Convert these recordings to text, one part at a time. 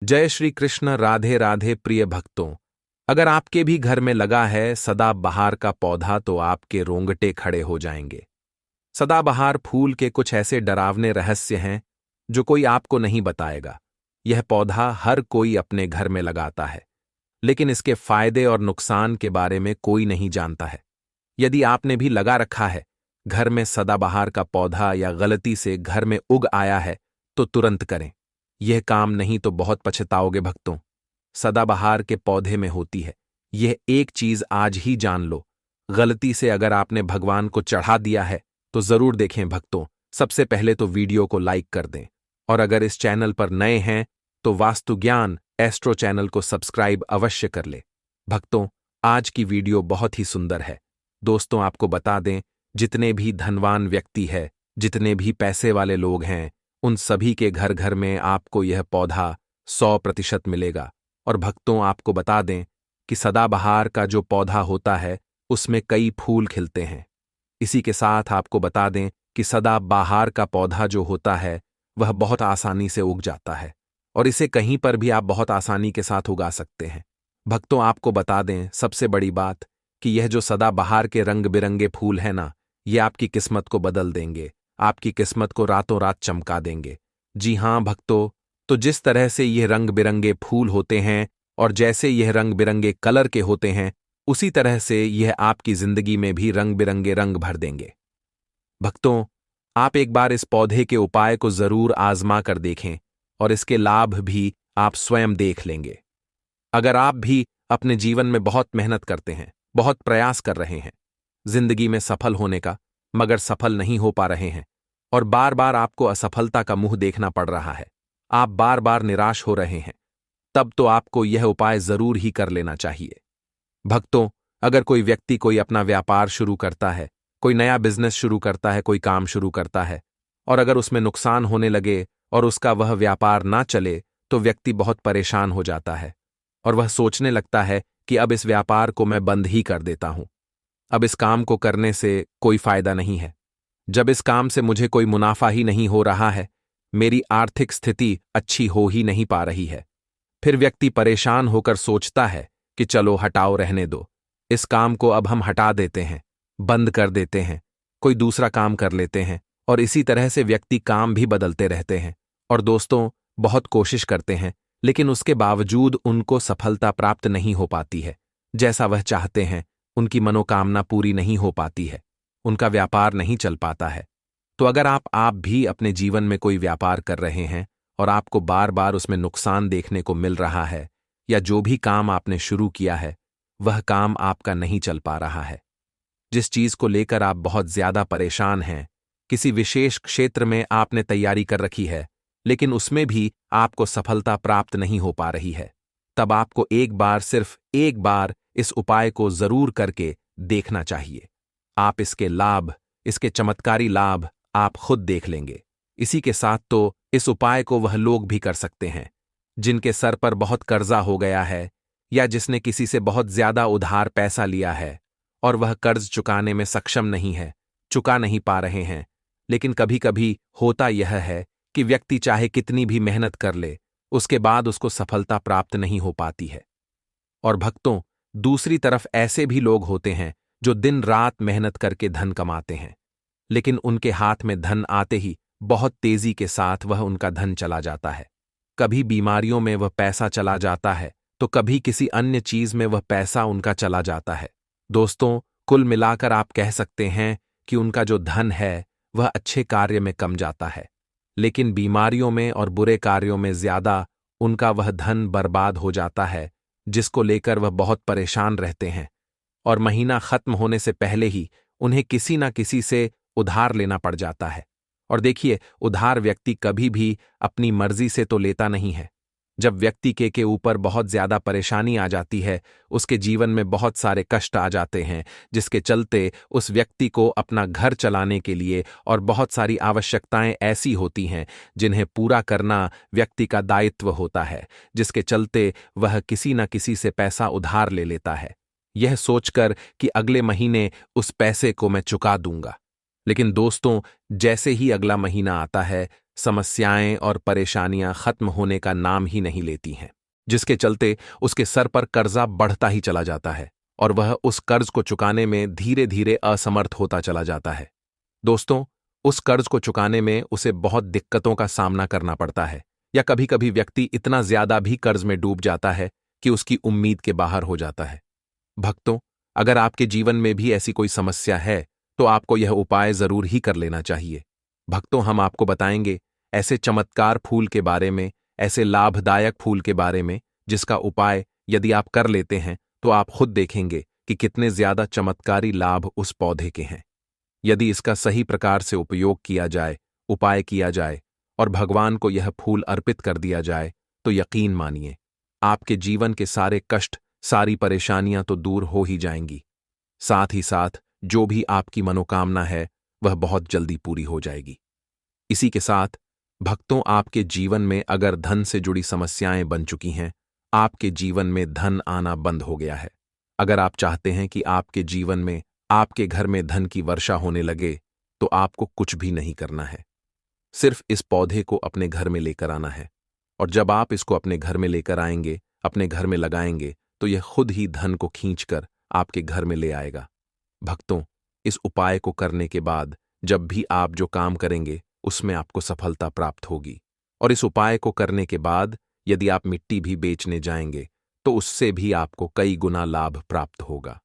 जय श्री कृष्ण। राधे राधे प्रिय भक्तों। अगर आपके भी घर में लगा है सदाबहार का पौधा तो आपके रोंगटे खड़े हो जाएंगे। सदाबहार फूल के कुछ ऐसे डरावने रहस्य हैं जो कोई आपको नहीं बताएगा। यह पौधा हर कोई अपने घर में लगाता है, लेकिन इसके फायदे और नुकसान के बारे में कोई नहीं जानता है। यदि आपने भी लगा रखा है घर में सदाबहार का पौधा या गलती से घर में उग आया है तो तुरंत करें। यह काम नहीं तो बहुत पछताओगे भक्तों। सदाबहार के पौधे में होती है यह एक चीज आज ही जान लो। गलती से अगर आपने भगवान को चढ़ा दिया है तो जरूर देखें भक्तों। सबसे पहले तो वीडियो को लाइक कर दें, और अगर इस चैनल पर नए हैं तो वास्तु ज्ञान एस्ट्रो चैनल को सब्सक्राइब अवश्य कर ले। भक्तों, आज की वीडियो बहुत ही सुंदर है। दोस्तों, आपको बता दें, जितने भी धनवान व्यक्ति है, जितने भी पैसे वाले लोग हैं, उन सभी के घर घर में आपको यह पौधा 100% मिलेगा। और भक्तों, आपको बता दें कि सदाबहार का जो पौधा होता है उसमें कई फूल खिलते हैं। इसी के साथ आपको बता दें कि सदाबहार का पौधा जो होता है वह बहुत आसानी से उग जाता है, और इसे कहीं पर भी आप बहुत आसानी के साथ उगा सकते हैं। भक्तों, आपको बता दें सबसे बड़ी बात कि यह जो सदाबहार के रंग बिरंगे फूल है ना, ये आपकी किस्मत को बदल देंगे, आपकी किस्मत को रातों रात चमका देंगे। जी हां भक्तों, तो जिस तरह से यह रंग बिरंगे फूल होते हैं और जैसे यह रंग बिरंगे कलर के होते हैं, उसी तरह से यह आपकी जिंदगी में भी रंग बिरंगे रंग भर देंगे। भक्तों, आप एक बार इस पौधे के उपाय को जरूर आजमा कर देखें और इसके लाभ भी आप स्वयं देख लेंगे। अगर आप भी अपने जीवन में बहुत मेहनत करते हैं, बहुत प्रयास कर रहे हैं जिंदगी में सफल होने का, मगर सफल नहीं हो पा रहे हैं और बार बार आपको असफलता का मुंह देखना पड़ रहा है, आप बार बार निराश हो रहे हैं, तब तो आपको यह उपाय जरूर ही कर लेना चाहिए। भक्तों, अगर कोई व्यक्ति कोई अपना व्यापार शुरू करता है, कोई नया बिजनेस शुरू करता है, कोई काम शुरू करता है, और अगर उसमें नुकसान होने लगे और उसका वह व्यापार ना चले तो व्यक्ति बहुत परेशान हो जाता है और वह सोचने लगता है कि अब इस व्यापार को मैं बंद ही कर देता हूं। अब इस काम को करने से कोई फायदा नहीं है। जब इस काम से मुझे कोई मुनाफा ही नहीं हो रहा है, मेरी आर्थिक स्थिति अच्छी हो ही नहीं पा रही है, फिर व्यक्ति परेशान होकर सोचता है कि चलो हटाओ, रहने दो, इस काम को अब हम हटा देते हैं, बंद कर देते हैं, कोई दूसरा काम कर लेते हैं, और इसी तरह से व्यक्ति काम भी बदलते रहते हैं। और दोस्तों, बहुत कोशिश करते हैं, लेकिन उसके बावजूद उनको सफलता प्राप्त नहीं हो पाती है। जैसा वह चाहते हैं उनकी मनोकामना पूरी नहीं हो पाती है, उनका व्यापार नहीं चल पाता है। तो अगर आप भी अपने जीवन में कोई व्यापार कर रहे हैं और आपको बार बार उसमें नुकसान देखने को मिल रहा है, या जो भी काम आपने शुरू किया है वह काम आपका नहीं चल पा रहा है, जिस चीज को लेकर आप बहुत ज्यादा परेशान हैं, किसी विशेष क्षेत्र में आपने तैयारी कर रखी है लेकिन उसमें भी आपको सफलता प्राप्त नहीं हो पा रही है, तब आपको एक बार, सिर्फ एक बार इस उपाय को जरूर करके देखना चाहिए। आप इसके लाभ, इसके चमत्कारी लाभ आप खुद देख लेंगे। इसी के साथ तो इस उपाय को वह लोग भी कर सकते हैं जिनके सर पर बहुत कर्जा हो गया है, या जिसने किसी से बहुत ज्यादा उधार पैसा लिया है और वह कर्ज चुकाने में सक्षम नहीं है, चुका नहीं पा रहे हैं। लेकिन कभी कभी होता यह है कि व्यक्ति चाहे कितनी भी मेहनत कर ले, उसके बाद उसको सफलता प्राप्त नहीं हो पाती है। और भक्तों, दूसरी तरफ ऐसे भी लोग होते हैं जो दिन रात मेहनत करके धन कमाते हैं, लेकिन उनके हाथ में धन आते ही बहुत तेजी के साथ वह उनका धन चला जाता है। कभी बीमारियों में वह पैसा चला जाता है तो कभी किसी अन्य चीज में वह पैसा उनका चला जाता है। दोस्तों, कुल मिलाकर आप कह सकते हैं कि उनका जो धन है वह अच्छे कार्य में कम जाता है, लेकिन बीमारियों में और बुरे कार्यों में ज्यादा उनका वह धन बर्बाद हो जाता है, जिसको लेकर वह बहुत परेशान रहते हैं और महीना खत्म होने से पहले ही उन्हें किसी ना किसी से उधार लेना पड़ जाता है। और देखिए, उधार व्यक्ति कभी भी अपनी मर्जी से तो लेता नहीं है। जब व्यक्ति के ऊपर बहुत ज्यादा परेशानी आ जाती है, उसके जीवन में बहुत सारे कष्ट आ जाते हैं, जिसके चलते उस व्यक्ति को अपना घर चलाने के लिए और बहुत सारी आवश्यकताएं ऐसी होती हैं जिन्हें पूरा करना व्यक्ति का दायित्व होता है, जिसके चलते वह किसी न किसी से पैसा उधार ले लेता है, यह सोचकर कि अगले महीने उस पैसे को मैं चुका दूंगा। लेकिन दोस्तों, जैसे ही अगला महीना आता है, समस्याएं और परेशानियां खत्म होने का नाम ही नहीं लेती हैं, जिसके चलते उसके सर पर कर्जा बढ़ता ही चला जाता है और वह उस कर्ज को चुकाने में धीरे धीरे असमर्थ होता चला जाता है। दोस्तों, उस कर्ज को चुकाने में उसे बहुत दिक्कतों का सामना करना पड़ता है, या कभी कभी व्यक्ति इतना ज्यादा भी कर्ज में डूब जाता है कि उसकी उम्मीद के बाहर हो जाता है। भक्तों, अगर आपके जीवन में भी ऐसी कोई समस्या है तो आपको यह उपाय जरूर ही कर लेना चाहिए। भक्तों, हम आपको बताएंगे ऐसे चमत्कार फूल के बारे में, ऐसे लाभदायक फूल के बारे में जिसका उपाय यदि आप कर लेते हैं तो आप खुद देखेंगे कि कितने ज्यादा चमत्कारी लाभ उस पौधे के हैं। यदि इसका सही प्रकार से उपयोग किया जाए, उपाय किया जाए और भगवान को यह फूल अर्पित कर दिया जाए तो यकीन मानिए आपके जीवन के सारे कष्ट, सारी परेशानियां तो दूर हो ही जाएंगी। साथ ही साथ जो भी आपकी मनोकामना है वह बहुत जल्दी पूरी हो जाएगी। इसी के साथ भक्तों, आपके जीवन में अगर धन से जुड़ी समस्याएं बन चुकी हैं, आपके जीवन में धन आना बंद हो गया है, अगर आप चाहते हैं कि आपके जीवन में, आपके घर में धन की वर्षा होने लगे, तो आपको कुछ भी नहीं करना है। सिर्फ इस पौधे को अपने घर में लेकर आना है, और जब आप इसको अपने घर में लेकर आएंगे, अपने घर में लगाएंगे, तो यह खुद ही धन को खींचकर आपके घर में ले आएगा। भक्तों, इस उपाय को करने के बाद जब भी आप जो काम करेंगे उसमें आपको सफलता प्राप्त होगी, और इस उपाय को करने के बाद यदि आप मिट्टी भी बेचने जाएंगे तो उससे भी आपको कई गुना लाभ प्राप्त होगा।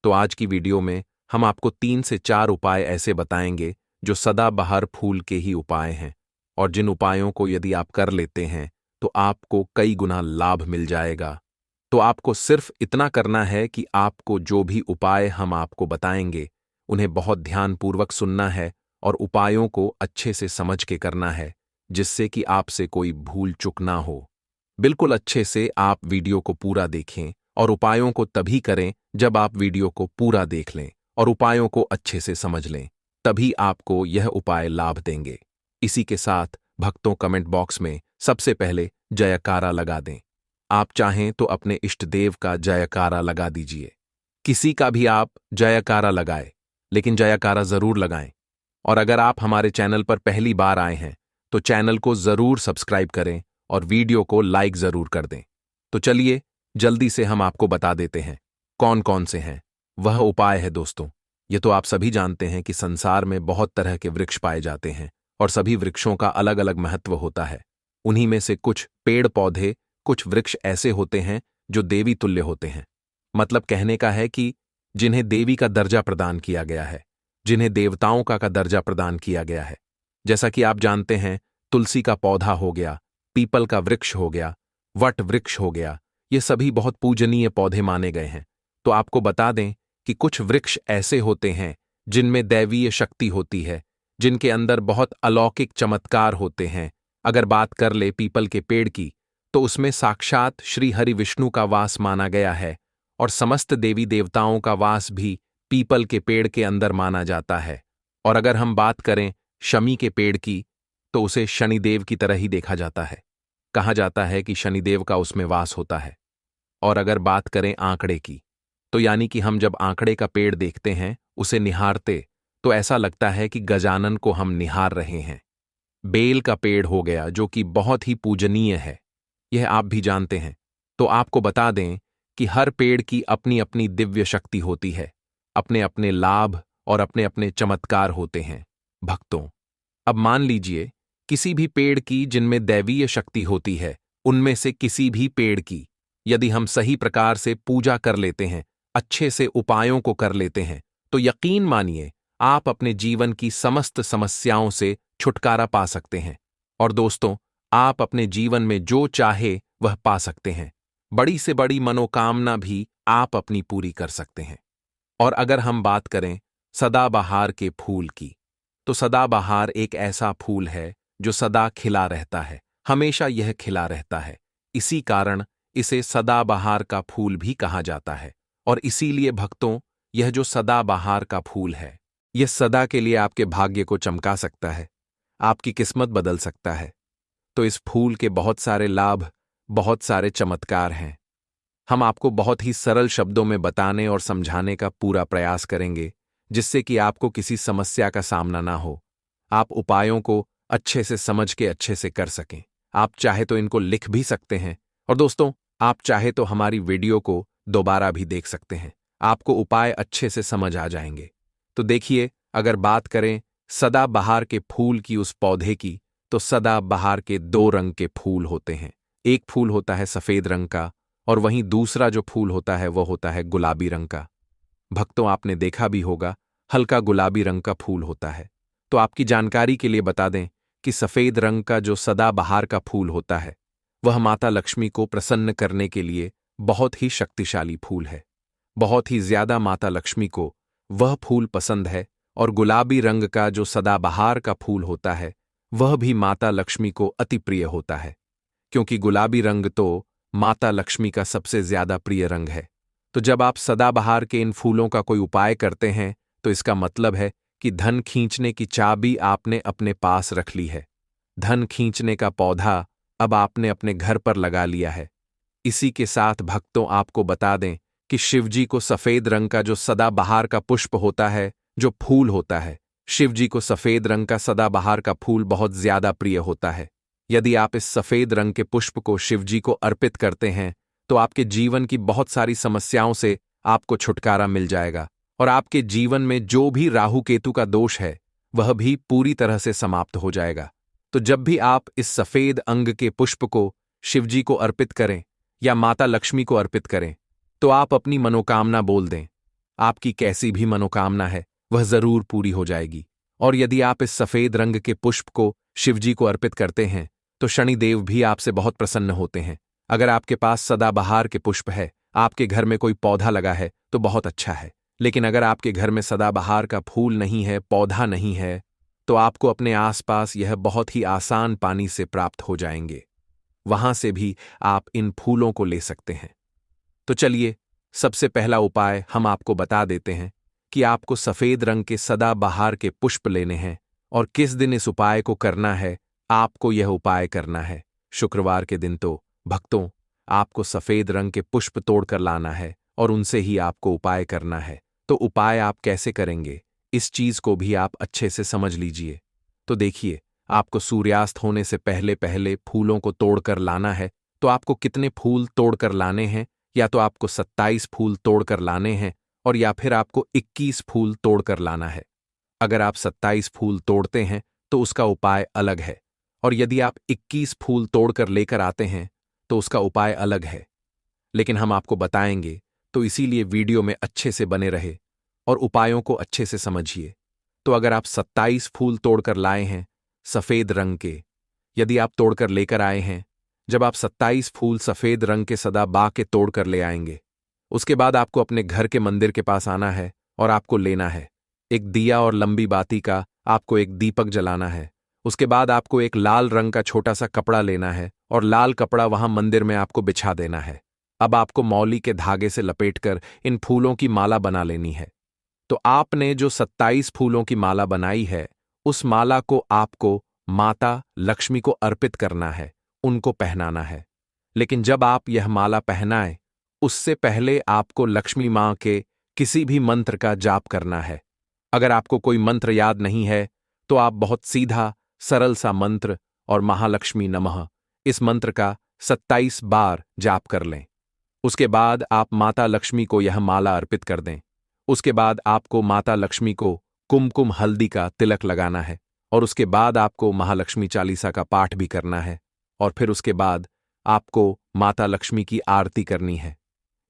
तो आज की वीडियो में हम आपको 3 से 4 उपाय ऐसे बताएंगे जो सदाबहार फूल के ही उपाय हैं, और जिन उपायों को यदि आप कर लेते हैं तो आपको कई गुना लाभ मिल जाएगा। तो आपको सिर्फ इतना करना है कि आपको जो भी उपाय हम आपको बताएंगे उन्हें बहुत ध्यानपूर्वक सुनना है और उपायों को अच्छे से समझ के करना है, जिससे कि आपसे कोई भूल चूक ना हो। बिल्कुल अच्छे से आप वीडियो को पूरा देखें, और उपायों को तभी करें जब आप वीडियो को पूरा देख लें और उपायों को अच्छे से समझ लें, तभी आपको यह उपाय लाभ देंगे। इसी के साथ भक्तों, कमेंट बॉक्स में सबसे पहले जयकारा लगा दें। आप चाहें तो अपने इष्ट देव का जयकारा लगा दीजिए, किसी का भी आप जयकारा लगाएं, लेकिन जयकारा जरूर लगाएं। और अगर आप हमारे चैनल पर पहली बार आए हैं तो चैनल को जरूर सब्सक्राइब करें और वीडियो को लाइक जरूर कर दें। तो चलिए जल्दी से हम आपको बता देते हैं कौन कौन से हैं वह उपाय है। दोस्तों, ये तो आप सभी जानते हैं कि संसार में बहुत तरह के वृक्ष पाए जाते हैं और सभी वृक्षों का अलग अलग महत्व होता है। उन्हीं में से कुछ पेड़ पौधे, कुछ वृक्ष ऐसे होते हैं जो देवी तुल्य होते हैं। मतलब कहने का है कि जिन्हें देवी का दर्जा प्रदान किया गया है, जिन्हें देवताओं का दर्जा प्रदान किया गया है। जैसा कि आप जानते हैं, तुलसी का पौधा हो गया, पीपल का वृक्ष हो गया, वट वृक्ष हो गया, ये सभी बहुत पूजनीय पौधे माने गए हैं। तो आपको बता दें कि कुछ वृक्ष ऐसे होते हैं जिनमें दैवीय शक्ति होती है, जिनके अंदर बहुत अलौकिक चमत्कार होते हैं। अगर बात कर ले पीपल के पेड़ की, तो उसमें साक्षात श्री हरि विष्णु का वास माना गया है, और समस्त देवी देवताओं का वास भी पीपल के पेड़ के अंदर माना जाता है। और अगर हम बात करें शमी के पेड़ की, तो उसे शनिदेव की तरह ही देखा जाता है। कहा जाता है कि शनिदेव का उसमें वास होता है। और अगर बात करें आंकड़े की, तो यानी कि हम जब आंकड़े का पेड़ देखते हैं, उसे निहारते, तो ऐसा लगता है कि गजानन को हम निहार रहे हैं। बेल का पेड़ हो गया, जो कि बहुत ही पूजनीय है, यह आप भी जानते हैं। तो आपको बता दें कि हर पेड़ की अपनी अपनी दिव्य शक्ति होती है, अपने अपने लाभ और अपने अपने चमत्कार होते हैं। भक्तों, अब मान लीजिए किसी भी पेड़ की जिनमें दैवीय शक्ति होती है, उनमें से किसी भी पेड़ की यदि हम सही प्रकार से पूजा कर लेते हैं, अच्छे से उपायों को कर लेते हैं, तो यकीन मानिए आप अपने जीवन की समस्त समस्याओं से छुटकारा पा सकते हैं। और दोस्तों, आप अपने जीवन में जो चाहे वह पा सकते हैं। बड़ी से बड़ी मनोकामना भी आप अपनी पूरी कर सकते हैं। और अगर हम बात करें सदाबहार के फूल की, तो सदाबहार एक ऐसा फूल है जो सदा खिला रहता है, हमेशा यह खिला रहता है। इसी कारण इसे सदाबहार का फूल भी कहा जाता है। और इसीलिए भक्तों, यह जो सदाबहार का फूल है, यह सदा के लिए आपके भाग्य को चमका सकता है, आपकी किस्मत बदल सकता है। तो इस फूल के बहुत सारे लाभ, बहुत सारे चमत्कार हैं। हम आपको बहुत ही सरल शब्दों में बताने और समझाने का पूरा प्रयास करेंगे, जिससे कि आपको किसी समस्या का सामना ना हो। आप उपायों को अच्छे से समझ के अच्छे से कर सकें। आप चाहे तो इनको लिख भी सकते हैं, और दोस्तों, आप चाहे तो हमारी वीडियो को दोबारा भी देख सकते हैं। आपको उपाय अच्छे से समझ आ जाएंगे। तो देखिए, अगर बात करें सदाबहार के फूल की, उस पौधे की, तो सदाबहार के दो रंग के फूल होते हैं। एक फूल होता है सफेद रंग का, और वहीं दूसरा जो फूल होता है वो होता है गुलाबी रंग का। भक्तों, आपने देखा भी होगा, हल्का गुलाबी रंग का फूल होता है। तो आपकी जानकारी के लिए बता दें कि सफेद रंग का जो सदाबहार का फूल होता है, वह माता लक्ष्मी को प्रसन्न करने के लिए बहुत ही शक्तिशाली फूल है। बहुत ही ज्यादा माता लक्ष्मी को वह फूल पसंद है, और गुलाबी रंग का जो सदाबहार का फूल होता है, वह भी माता लक्ष्मी को अति प्रिय होता है, क्योंकि गुलाबी रंग तो माता लक्ष्मी का सबसे ज्यादा प्रिय रंग है। तो जब आप सदाबहार के इन फूलों का कोई उपाय करते हैं, तो इसका मतलब है कि धन खींचने की चाबी आपने अपने पास रख ली है। धन खींचने का पौधा अब आपने अपने घर पर लगा लिया है। इसी के साथ भक्तों, आपको बता दें कि शिवजी को सफेद रंग का जो सदाबहार का पुष्प होता है, जो फूल होता है, शिवजी को सफेद रंग का सदाबहार का फूल बहुत ज्यादा प्रिय होता है। यदि आप इस सफेद रंग के पुष्प को शिवजी को अर्पित करते हैं, तो आपके जीवन की बहुत सारी समस्याओं से आपको छुटकारा मिल जाएगा, और आपके जीवन में जो भी राहु केतु का दोष है, वह भी पूरी तरह से समाप्त हो जाएगा। तो जब भी आप इस सफेद अंग के पुष्प को शिवजी को अर्पित करें या माता लक्ष्मी को अर्पित करें, तो आप अपनी मनोकामना बोल दें। आपकी कैसी भी मनोकामना है, वह जरूर पूरी हो जाएगी। और यदि आप इस सफेद रंग के पुष्प को शिवजी को अर्पित करते हैं, तो शनिदेव भी आपसे बहुत प्रसन्न होते हैं। अगर आपके पास सदाबहार के पुष्प है, आपके घर में कोई पौधा लगा है, तो बहुत अच्छा है। लेकिन अगर आपके घर में सदाबहार का फूल नहीं है, पौधा नहीं है, तो आपको अपने आसपास यह बहुत ही आसान पानी से प्राप्त हो जाएंगे। वहां से भी आप इन फूलों को ले सकते हैं। तो चलिए, सबसे पहला उपाय हम आपको बता देते हैं कि आपको सफेद रंग के सदाबहार के पुष्प लेने हैं, और किस दिन इस उपाय को करना है। आपको यह उपाय करना है शुक्रवार के दिन। तो भक्तों, आपको सफेद रंग के पुष्प तोड़कर लाना है, और उनसे ही आपको उपाय करना है। तो उपाय आप कैसे करेंगे, इस चीज को भी आप अच्छे से समझ लीजिए। तो देखिए, आपको सूर्यास्त होने से पहले पहले फूलों को तोड़कर लाना है। तो आपको कितने फूल तोड़कर लाने हैं? या तो आपको 27 फूल तोड़कर लाने हैं, और या फिर आपको 21 फूल तोड़कर लाना है। अगर आप 27 फूल तोड़ते हैं तो उसका उपाय अलग है, और यदि आप 21 फूल तोड़कर लेकर आते हैं तो उसका उपाय अलग है। लेकिन हम आपको बताएंगे, तो इसीलिए वीडियो में अच्छे से बने रहे और उपायों को अच्छे से समझिए। तो अगर आप 27 फूल तोड़कर लाए हैं सफेद रंग के, यदि आप तोड़कर लेकर आए हैं, जब आप 27 फूल सफेद रंग के सदाबहार के तोड़कर ले आएंगे, उसके बाद आपको अपने घर के मंदिर के पास आना है, और आपको लेना है एक दिया और लंबी बाती का, आपको एक दीपक जलाना है। उसके बाद आपको एक लाल रंग का छोटा सा कपड़ा लेना है, और लाल कपड़ा वहां मंदिर में आपको बिछा देना है। अब आपको मौली के धागे से लपेटकर इन फूलों की माला बना लेनी है। तो आपने जो 27 फूलों की माला बनाई है, उस माला को आपको माता लक्ष्मी को अर्पित करना है, उनको पहनाना है। लेकिन जब आप यह माला पहनाएं, उससे पहले आपको लक्ष्मी मां के किसी भी मंत्र का जाप करना है। अगर आपको कोई मंत्र याद नहीं है, तो आप बहुत सीधा सरल सा मंत्र और महालक्ष्मी नमः, इस मंत्र का 27 बार जाप कर लें। उसके बाद आप माता लक्ष्मी को यह माला अर्पित कर दें। उसके बाद आपको माता लक्ष्मी को कुमकुम हल्दी का तिलक लगाना है, और उसके बाद आपको महालक्ष्मी चालीसा का पाठ भी करना है, और फिर उसके बाद आपको माता लक्ष्मी की आरती करनी है।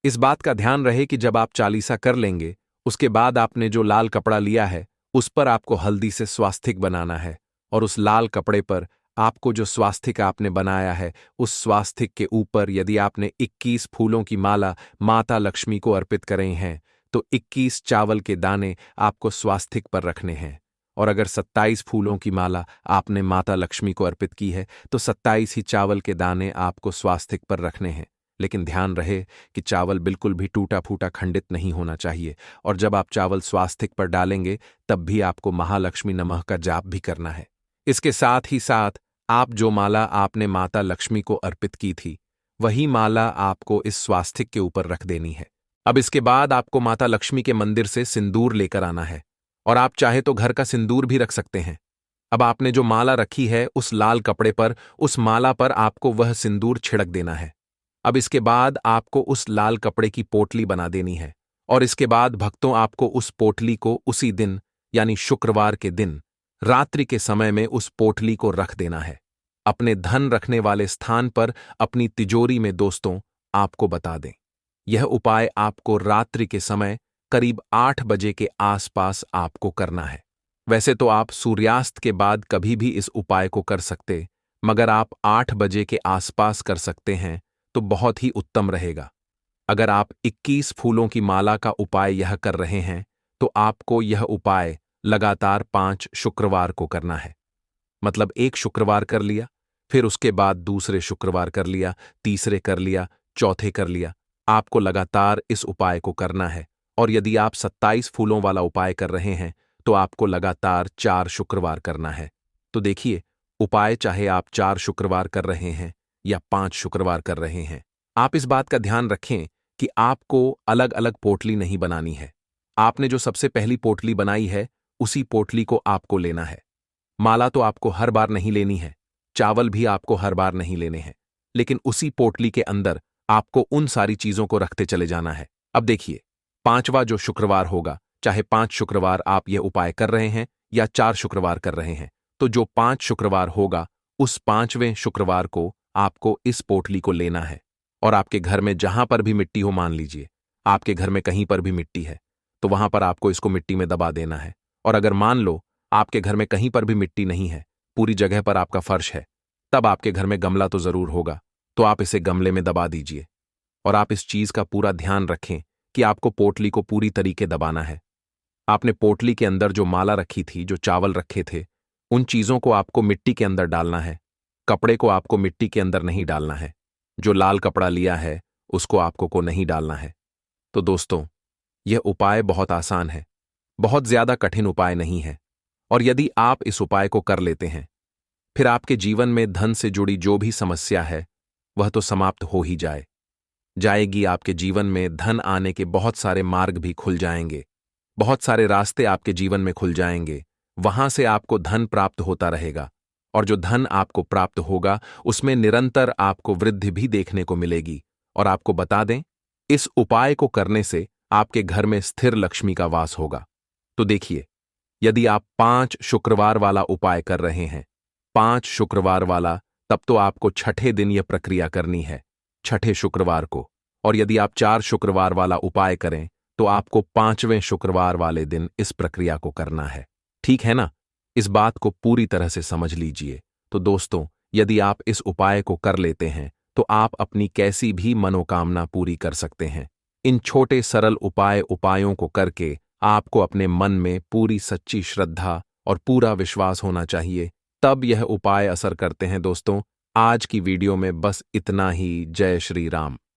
इस बात का ध्यान रहे कि जब आप चालीसा कर लेंगे, उसके बाद आपने जो लाल कपड़ा लिया है, उस पर आपको हल्दी से स्वास्तिक बनाना है, और उस लाल कपड़े पर आपको जो स्वास्तिक आपने बनाया है, उस स्वास्तिक के ऊपर यदि आपने 21 फूलों की माला माता लक्ष्मी को अर्पित करे हैं, तो 21 चावल के दाने आपको स्वास्तिक पर रखने हैं। और अगर 27 फूलों की माला आपने माता लक्ष्मी को अर्पित की है, तो 27 ही चावल के दाने आपको स्वास्तिक पर रखने हैं। लेकिन ध्यान रहे कि चावल बिल्कुल भी टूटा फूटा खंडित नहीं होना चाहिए, और जब आप चावल स्वास्तिक पर डालेंगे, तब भी आपको महालक्ष्मी नमः का जाप भी करना है। इसके साथ ही साथ आप जो माला आपने माता लक्ष्मी को अर्पित की थी, वही माला आपको इस स्वास्तिक के ऊपर रख देनी है। अब इसके बाद आपको माता लक्ष्मी के मंदिर से सिंदूर लेकर आना है, और आप चाहे तो घर का सिंदूर भी रख सकते हैं। अब आपने जो माला रखी है उस लाल कपड़े पर, उस माला पर आपको वह सिंदूर छिड़क देना है। अब इसके बाद आपको उस लाल कपड़े की पोटली बना देनी है, और इसके बाद भक्तों आपको उस पोटली को उसी दिन यानी शुक्रवार के दिन रात्रि के समय में उस पोटली को रख देना है अपने धन रखने वाले स्थान पर, अपनी तिजोरी में। दोस्तों, आपको बता दें, यह उपाय आपको रात्रि के समय करीब 8 बजे के आसपास आपको करना है। वैसे तो आप सूर्यास्त के बाद कभी भी इस उपाय को कर सकते, मगर आप 8 बजे के आसपास कर सकते हैं तो बहुत ही उत्तम रहेगा। अगर आप 21 फूलों की माला का उपाय यह कर रहे हैं तो आपको यह उपाय लगातार 5 शुक्रवार को करना है। मतलब एक शुक्रवार कर लिया, फिर उसके बाद दूसरे शुक्रवार कर लिया, तीसरे कर लिया, चौथे कर लिया। आपको लगातार इस उपाय को करना है। और यदि आप 27 फूलों वाला उपाय कर रहे हैं तो आपको लगातार 4 शुक्रवार करना है। तो देखिए, उपाय चाहे आप 4 शुक्रवार कर रहे हैं या 5 शुक्रवार कर रहे हैं, आप इस बात का ध्यान रखें कि आपको अलग अलग पोटली नहीं बनानी है। आपने जो सबसे पहली पोटली बनाई है उसी पोटली को आपको लेना है। माला तो आपको हर बार नहीं लेनी है, चावल भी आपको हर बार नहीं लेने हैं, लेकिन उसी पोटली के अंदर आपको उन सारी चीजों को रखते चले जाना है। अब देखिए, 5वां जो शुक्रवार होगा, चाहे 5 शुक्रवार आप यह उपाय कर रहे हैं या 4 शुक्रवार कर रहे हैं, तो जो 5 शुक्रवार होगा उस 5वें शुक्रवार को आपको इस पोटली को लेना है। और आपके घर में जहां पर भी मिट्टी हो, मान लीजिए आपके घर में कहीं पर भी मिट्टी है, तो वहां पर आपको इसको मिट्टी में दबा देना है। और अगर मान लो आपके घर में कहीं पर भी मिट्टी नहीं है, पूरी जगह पर आपका फर्श है, तब आपके घर में गमला तो जरूर होगा, तो आप इसे गमले में दबा दीजिए। और आप इस चीज का पूरा ध्यान रखें कि आपको पोटली को पूरी तरीके दबाना है। आपने पोटली के अंदर जो माला रखी थी, जो चावल रखे थे, उन चीजों को आपको मिट्टी के अंदर डालना है। कपड़े को आपको मिट्टी के अंदर नहीं डालना है। जो लाल कपड़ा लिया है उसको आपको को नहीं डालना है। तो दोस्तों, यह उपाय बहुत आसान है, बहुत ज्यादा कठिन उपाय नहीं है। और यदि आप इस उपाय को कर लेते हैं, फिर आपके जीवन में धन से जुड़ी जो भी समस्या है वह तो समाप्त हो ही जाएगी। आपके जीवन में धन आने के बहुत सारे मार्ग भी खुल जाएंगे, बहुत सारे रास्ते आपके जीवन में खुल जाएंगे। वहां से आपको धन प्राप्त होता रहेगा, और जो धन आपको प्राप्त होगा उसमें निरंतर आपको वृद्धि भी देखने को मिलेगी। और आपको बता दें, इस उपाय को करने से आपके घर में स्थिर लक्ष्मी का वास होगा। तो देखिए, यदि आप 5 शुक्रवार वाला उपाय कर रहे हैं, 5 शुक्रवार वाला, तब तो आपको छठे दिन यह प्रक्रिया करनी है, छठे शुक्रवार को। और यदि आप 4 शुक्रवार वाला उपाय करें तो आपको 5वें शुक्रवार वाले दिन इस प्रक्रिया को करना है। ठीक है ना? इस बात को पूरी तरह से समझ लीजिए। तो दोस्तों, यदि आप इस उपाय को कर लेते हैं तो आप अपनी कैसी भी मनोकामना पूरी कर सकते हैं। इन छोटे सरल उपायों को करके आपको अपने मन में पूरी सच्ची श्रद्धा और पूरा विश्वास होना चाहिए, तब यह उपाय असर करते हैं। दोस्तों, आज की वीडियो में बस इतना ही। जय श्री राम।